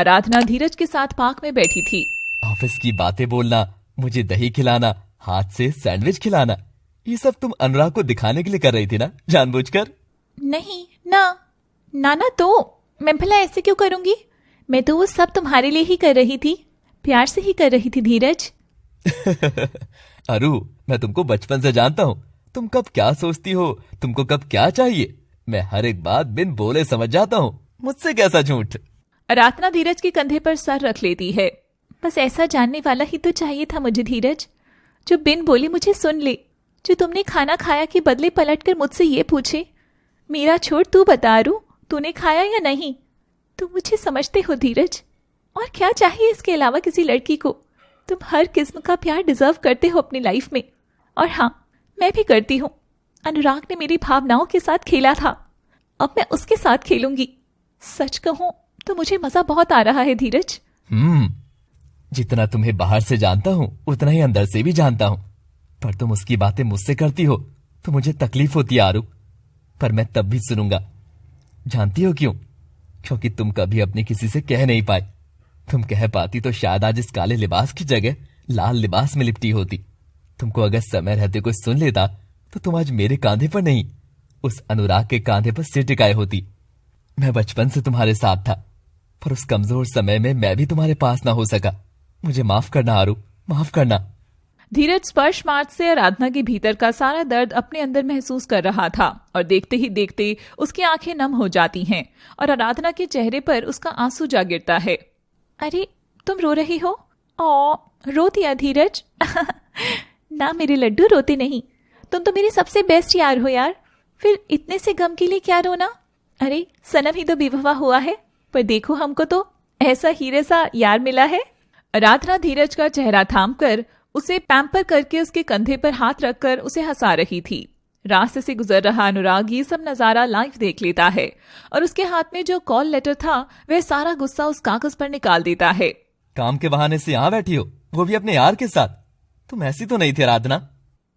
आराधना धीरज के साथ पार्क में बैठी थी। ऑफिस की बातें बोलना, मुझे दही खिलाना, हाथ से सैंडविच खिलाना, ये सब तुम अनुराग को दिखाने के लिए कर रही थी ना, जानबूझकर? नहीं ना, नाना तो मैं भला ऐसे क्यों करूंगी? मैं तो वो सब तुम्हारे लिए ही कर रही थी, प्यार से ही कर रही थी धीरज। अरु, मैं तुमको बचपन से जानता हूँ, तुम कब क्या सोचती हो, तुमको कब क्या चाहिए, मैं हर एक बात बिन बोले समझ जाता हूँ। मुझसे कैसा झूठ। आराधना धीरज के कंधे पर सर रख लेती है। बस ऐसा जानने वाला ही तो चाहिए था मुझे धीरज, जो बिन बोले मुझे सुन ले, जो तुमने खाना खाया के बदले पलटकर मुझसे ये पूछे, मेरा छोड़ तू बता अरु, तूने खाया या नहीं? तुम मुझे समझते हो धीरज, और क्या चाहिए इसके अलावा किसी लड़की को? तुम हर किस्म का प्यार डिजर्व करते हो अपनी लाइफ में, और हाँ, मैं भी करती हूँ। अनुराग ने मेरी भावनाओं के साथ खेला था, अब मैं उसके साथ खेलूंगी। सच कहूं तो मुझे मजा बहुत आ रहा है धीरज। जितना तुम्हें बाहर से जानता हूँ उतना ही अंदर से भी जानता हूँ, पर तुम उसकी बातें मुझसे करती हो तो मुझे तकलीफ होती है आरू, पर मैं तब भी सुनूंगा। जानती हो क्यों? क्योंकि तुम कभी अपनी किसी से कह नहीं पाई। तुम कह पाती तो शायद आज इस काले लिबास की जगह लाल लिबास में लिपटी होती। तुमको अगर समय रहते कोई सुन लेता तो तुम आज मेरे कांधे पर नहीं, उस अनुराग के कांधे पर सिर टिकाए होती। मैं बचपन से तुम्हारे साथ था, पर उस कमजोर समय में मैं भी तुम्हारे पास ना हो सका। मुझे माफ करना आरू, माफ करना। धीरज स्पर्श मार्ग से आराधना के भीतर का सारा दर्द अपने अंदर महसूस कर रहा था, और देखते ही देखते उसकी आंखें नम हो जाती हैं और आराधना के चेहरे पर उसका आंसू जा गिरता है। अरे तुम रो रही हो? ओ, रो दिया धीरज? ना मेरे लड्डू, रोते नहीं, तुम तो मेरे सबसे बेस्ट यार हो यार, फिर इतने से गम के लिए क्या रोना? अरे सनम ही तो बेवफा हुआ है, पर देखो हमको तो ऐसा हीरे सा यार मिला है। आराधना धीरज का चेहरा थामकर उसे पैम्पर करके उसके कंधे पर हाथ रखकर उसे हंसा रही थी। रास्ते से गुजर रहा अनुराग ये सब नजारा लाइव देख लेता है, और उसके हाथ में जो कॉल लेटर था वह सारा गुस्सा उस कागज पर निकाल देता है। काम के बहाने से यहाँ बैठी हो, वो भी अपने यार के साथ? तुम ऐसी तो नहीं थी आराधना।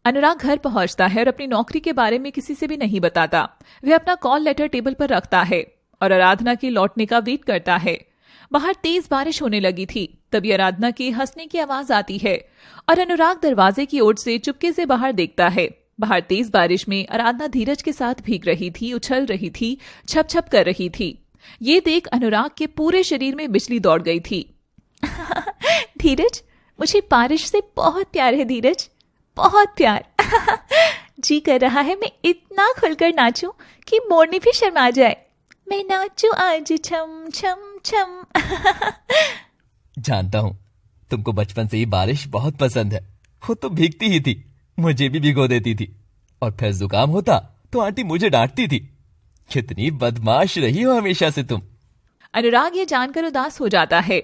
अनुराग घर पहुंचता है और अपनी नौकरी के बारे में किसी से भी नहीं बताता। वह अपना कॉल लेटर टेबल पर रखता है और आराधना के लौटने का वेट करता है। बाहर तेज बारिश होने लगी थी, तभी आराधना की हंसने की आवाज आती है और अनुराग दरवाजे की ओर से चुपके से बाहर देखता है। बाहर तेज बारिश में आराधना धीरज के साथ भीग रही थी, उछल रही थी, छप छप कर रही थी। ये देख अनुराग के पूरे शरीर में बिजली दौड़ गई थी। धीरज, मुझे बारिश से बहुत प्यार है धीरज, बहुत प्यार। जी कर रहा है मैं इतना खुलकर नाचूं कि मोरनी भी शर्मा जाए। मैं नाचूं आज छम छम छम। जानता हूँ तुमको बचपन से ही बारिश बहुत पसंद है। वो तो भीगती ही थी, मुझे भी भिगो देती थी, और फिर जुकाम होता तो आंटी मुझे डांटती थी। कितनी बदमाश रही हो हमेशा से तुम। अनुराग ये जानकर उदास हो जाता है